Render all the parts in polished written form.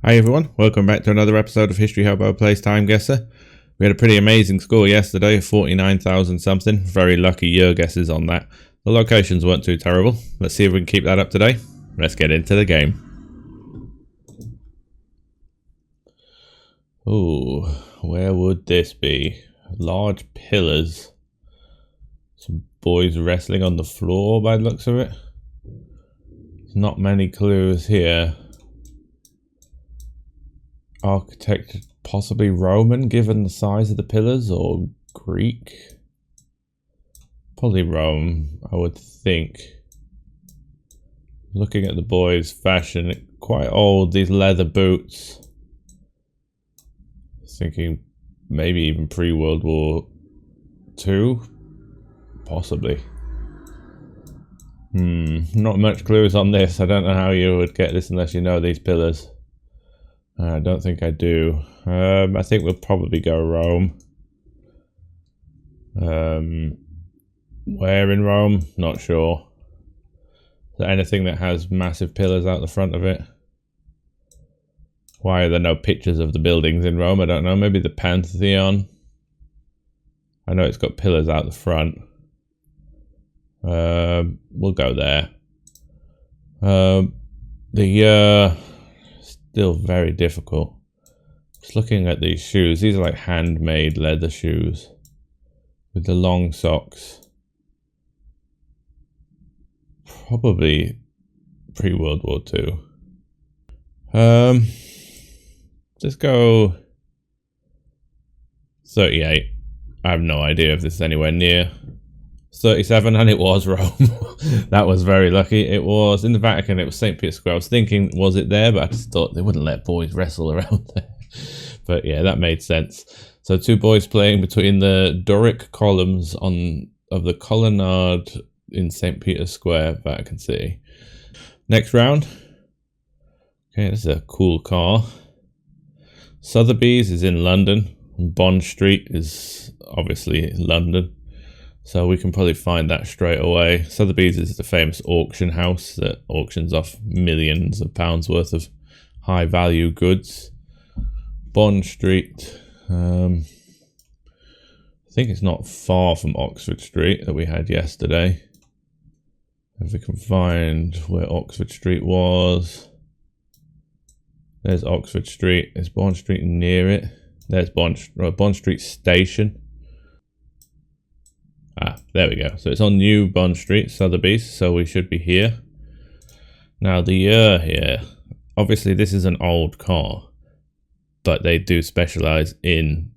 Hi everyone, welcome back to another episode of History Hobo Plays TimeGuessr. We had a pretty amazing score yesterday, 49,000 something. Very lucky year guesses on that. The locations weren't too terrible. Let's see if we can keep that up today. Let's get into the game. Ooh, where would this be? Large pillars. Some boys wrestling on the floor by the looks of it. There's not many clues here. Architecture, possibly Roman given the size of the pillars, or Greek? Probably Rome, I would think. Looking at the boys' fashion, quite old, these leather boots. Thinking maybe even pre-World War II? Possibly. Not much clues on this. I don't know how you would get this unless you know these pillars. I don't think I do. I think we'll probably go Rome. Where in Rome? Not sure. Is there anything that has massive pillars out the front of it? Why are there no pictures of the buildings in Rome? I don't know. Maybe the Pantheon. I know it's got pillars out the front. We'll go there. Still very difficult. Just looking at these shoes. These are like handmade leather shoes with the long socks. Probably pre-World War II. Just go 38. I have no idea if this is anywhere near 37, and it was Rome. That was very lucky. It was in the Vatican. It was St. Peter's Square. I was thinking, was it there? But I just thought they wouldn't let boys wrestle around there. But yeah, that made sense. So two boys playing between the Doric columns of the colonnade in St. Peter's Square, Vatican City. Next round. Okay, this is a cool car. Sotheby's is in London. Bond Street is obviously London. So we can probably find that straight away. Sotheby's is the famous auction house that auctions off millions of pounds worth of high value goods. Bond Street. I think it's not far from Oxford Street that we had yesterday. If we can find where Oxford Street was. There's Oxford Street. Is Bond Street near it? There's Bond Street Station. There we go. So it's on New Bond Street, Sotheby's, so we should be here. Now the year here, obviously this is an old car, but they do specialize in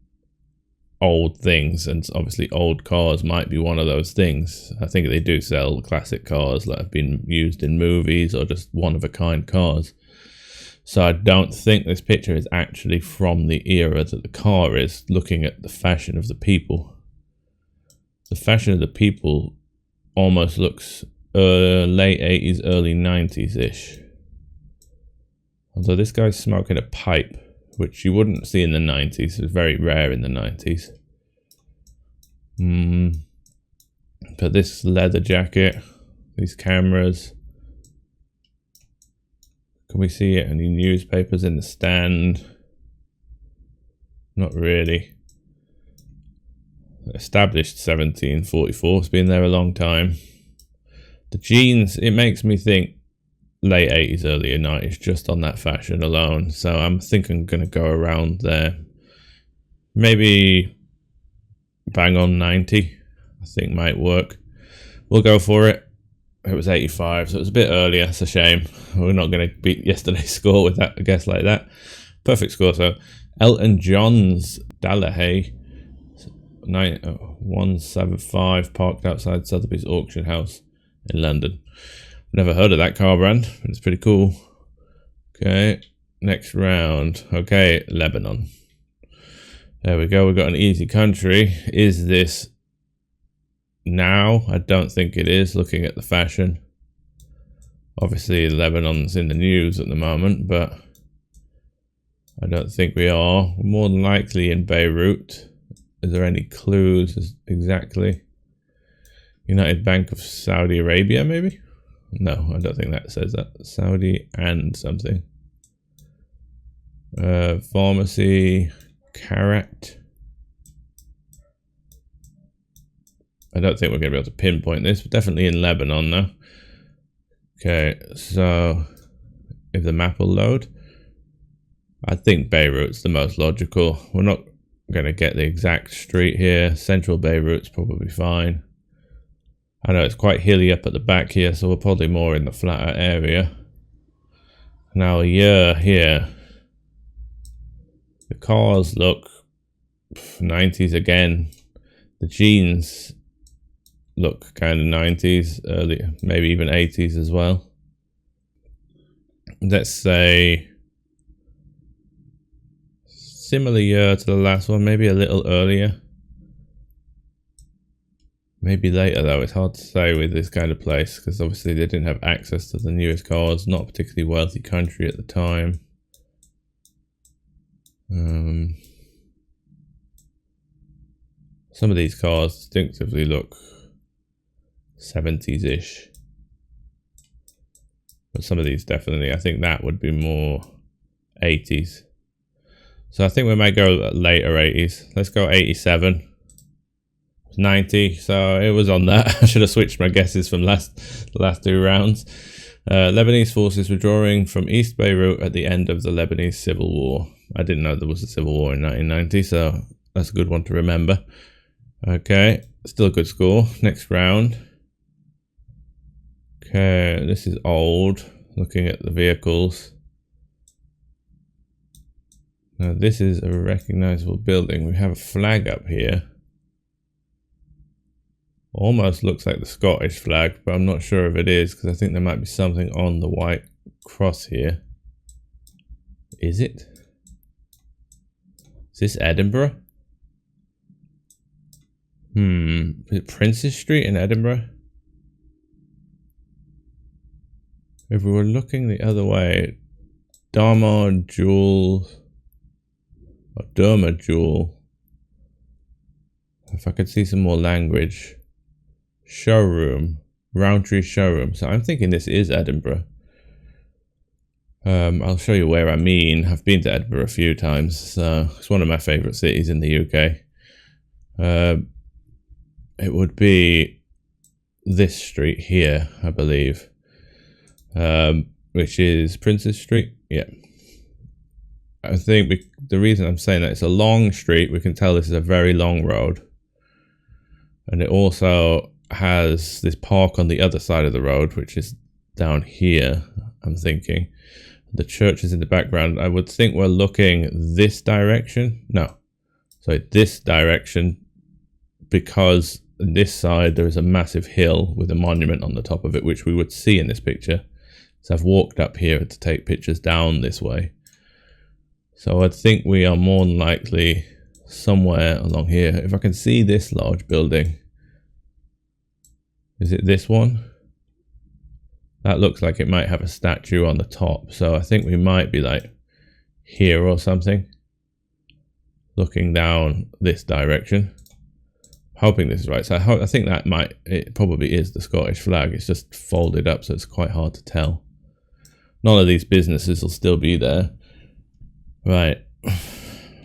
old things, and obviously old cars might be one of those things. I think they do sell classic cars that have been used in movies or just one-of-a-kind cars. So I don't think this picture is actually from the era that the car is, looking at the fashion of the people. The fashion of the people almost looks late 80s, early 90s-ish. Although this guy's smoking a pipe, which you wouldn't see in the 90s. It's very rare in the 90s. But this leather jacket, these cameras. Can we see any newspapers in the stand? Not really. Established 1744, it's been there a long time. The jeans, it makes me think late 80s, early 90s, just on that fashion alone. So I'm thinking I'm going to go around there. Maybe bang on 90, I think might work. We'll go for it. It was 85, so it was a bit earlier. It's a shame. We're not going to beat yesterday's score with that, a guess like that. Perfect score, so Elton John's Dalahay 175 parked outside Sotheby's auction house in London. Never heard of that car brand, but it's pretty cool. Okay, next round. Okay, Lebanon. There we go. We've got an easy country. Is this now? I don't think it is, looking at the fashion. Obviously, Lebanon's in the news at the moment, but I don't think we are. We're more than likely in Beirut. Is there any clues exactly? United Bank of Saudi Arabia, maybe? No, I don't think that says that. Saudi and something. Pharmacy, carrot. I don't think we're going to be able to pinpoint this, but definitely in Lebanon though. Okay, so if the map will load, I think Beirut's the most logical. We're not going to get the exact street here. Central Beirut's probably fine. I know it's quite hilly up at the back here, so we're probably more in the flatter area. Now a year here. The cars look 90s again. The jeans look kind of 90s, early, maybe even 80s as well. Let's say similar year to the last one, maybe a little earlier. Maybe later though, it's hard to say with this kind of place because obviously they didn't have access to the newest cars, not a particularly wealthy country at the time. Some of these cars distinctively look 70s-ish. But some of these definitely, I think that would be more 80s. So I think we might go later 80s. Let's go 87. 90, so it was on that. I should have switched my guesses from the last two rounds. Lebanese forces withdrawing from East Beirut at the end of the Lebanese Civil War. I didn't know there was a civil war in 1990, so that's a good one to remember. Okay, still a good score. Next round. Okay, this is old. Looking at the vehicles. Now this is a recognizable building. We have a flag up here. Almost looks like the Scottish flag, but I'm not sure if it is because I think there might be something on the white cross here. Is it? Is this Edinburgh? Is it Princes Street in Edinburgh? If we were looking the other way, Derma Jewel, or Derma Jewel. If I could see some more language. Showroom, Roundtree Showroom. So I'm thinking this is Edinburgh. I'll show you where I mean. I've been to Edinburgh a few times, so it's one of my favourite cities in the UK. It would be this street here, I believe, which is Princes Street. Yeah. I think the reason I'm saying that it's a long street, we can tell this is a very long road. And it also has this park on the other side of the road, which is down here, I'm thinking. The church is in the background. I would think we're looking this direction. No, sorry, this direction, because on this side there is a massive hill with a monument on the top of it, which we would see in this picture. So I've walked up here to take pictures down this way. So I think we are more than likely somewhere along here. If I can see this large building, is it this one? That looks like it might have a statue on the top. So I think we might be like here or something. Looking down this direction. Hoping this is right. So I think that it probably is the Scottish flag. It's just folded up, so it's quite hard to tell. None of these businesses will still be there. Right.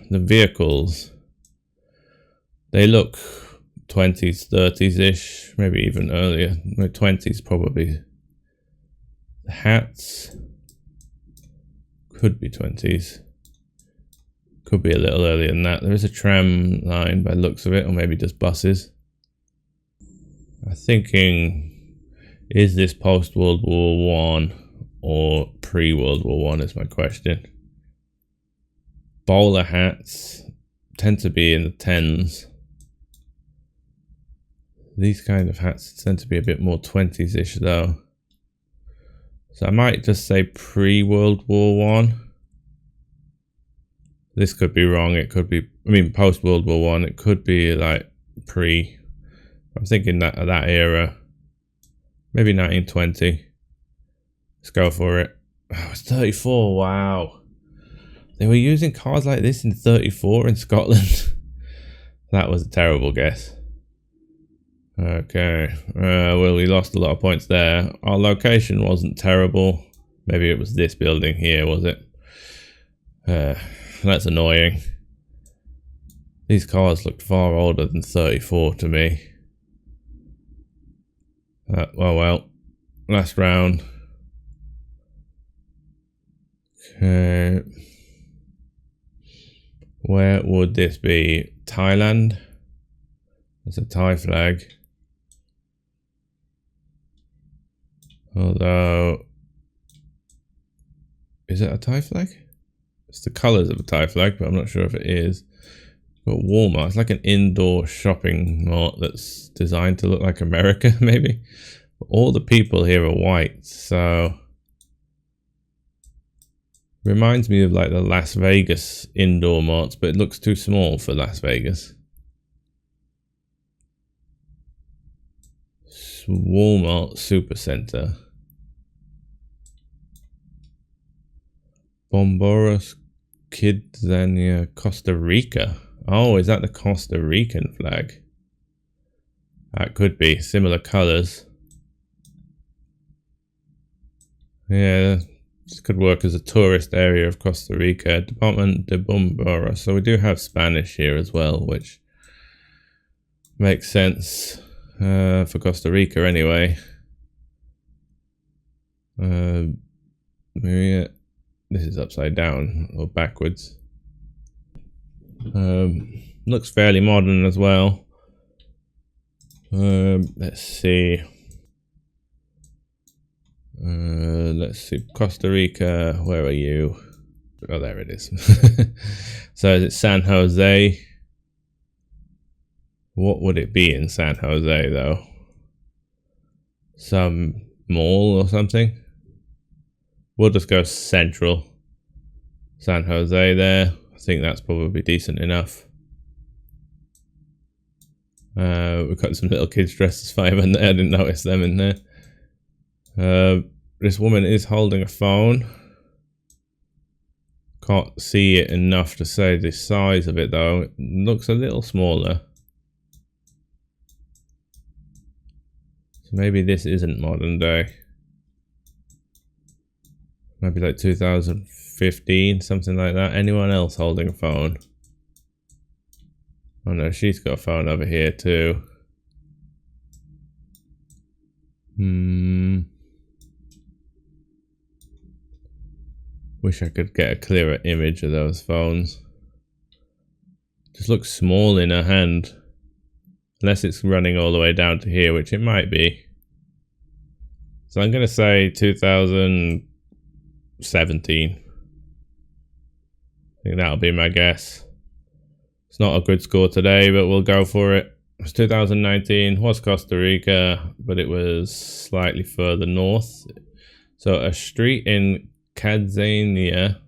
The vehicles. They look 20s, 30s-ish, maybe even earlier. 20s probably. The hats could be 20s. Could be a little earlier than that. There is a tram line by the looks of it, or maybe just buses. I'm thinking, is this post-World War I or pre-World War I is my question. Bowler hats tend to be in the 10s. These kind of hats tend to be a bit more 20s-ish though. So I might just say pre-World War I. This could be wrong. It could be, I mean, post-World War I. It could be like pre. I'm thinking that era. Maybe 1920. Let's go for it. Oh, it's 34. Wow. They were using cars like this in 34 in Scotland. That was a terrible guess. Okay. Well, we lost a lot of points there. Our location wasn't terrible. Maybe it was this building here, was it? That's annoying. These cars looked far older than 34 to me. Well. Last round. Okay. Where would this be? Thailand? That's a Thai flag. Although, is it a Thai flag? It's the colours of a Thai flag, but I'm not sure if it is. But Walmart, it's like an indoor shopping mart that's designed to look like America, maybe. But all the people here are white, so reminds me of like the Las Vegas indoor marts, but it looks too small for Las Vegas. Walmart Supercenter. Bomboros Kidzania, Costa Rica. Oh, is that the Costa Rican flag? That could be. Similar colours. Yeah, this could work as a tourist area of Costa Rica. Department de Bomboros. So we do have Spanish here as well, which makes sense for Costa Rica anyway. Maybe this is upside down or backwards. Looks fairly modern as well. Let's see. Costa Rica, where are you? Oh, there it is. So is it San Jose? What would it be in San Jose though? Some mall or something? We'll just go central. San Jose there. I think that's probably decent enough. We've got some little kids dressed as firemen there. I didn't notice them in there. This woman is holding a phone. Can't see it enough to say the size of it though. It looks a little smaller. So maybe this isn't modern day. Maybe like 2015, something like that. Anyone else holding a phone? Oh no, she's got a phone over here too. Wish I could get a clearer image of those phones. Just looks small in her hand. Unless it's running all the way down to here, which it might be. So I'm going to say 2017. I think that'll be my guess. It's not a good score today, but we'll go for it. It was 2019, was Costa Rica, but it was slightly further north. So a street in Kidzania,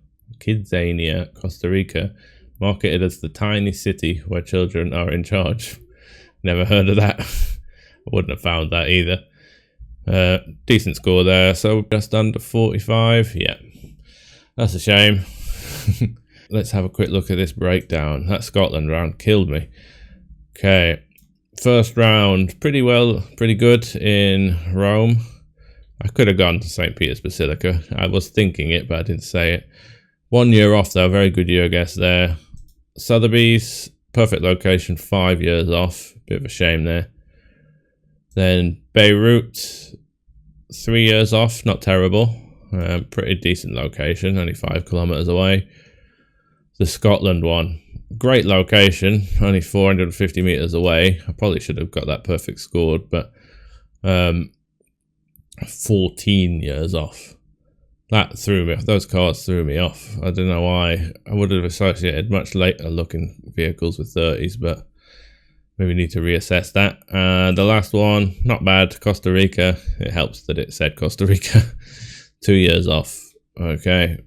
Costa Rica, marketed as the tiny city where children are in charge. Never heard of that. I wouldn't have found that either. Decent score there, so just under 45. Yeah, that's a shame. Let's have a quick look at this breakdown. That Scotland round killed me. Okay, first round, pretty good in Rome. I could have gone to St. Peter's Basilica. I was thinking it, but I didn't say it. 1 year off though, very good year guess there. Sotheby's, perfect location, 5 years off. Bit of a shame there. Then Beirut, 3 years off, not terrible. Pretty decent location, only 5 kilometers away. The Scotland one, great location, only 450 meters away. I probably should have got that perfect scored, but 14 years off. That threw me off. Those cars threw me off. I don't know why. I would have associated much later looking vehicles with 30s, but maybe need to reassess that. The last one, not bad, Costa Rica. It helps that it said Costa Rica. 2 years off. Okay.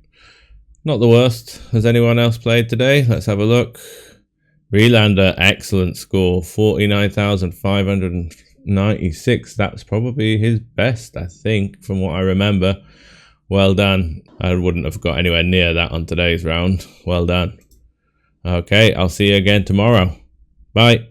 Not the worst. Has anyone else played today? Let's have a look. Relander, excellent score. 49,596. That's probably his best, I think, from what I remember. Well done. I wouldn't have got anywhere near that on today's round. Well done. Okay, I'll see you again tomorrow. Bye.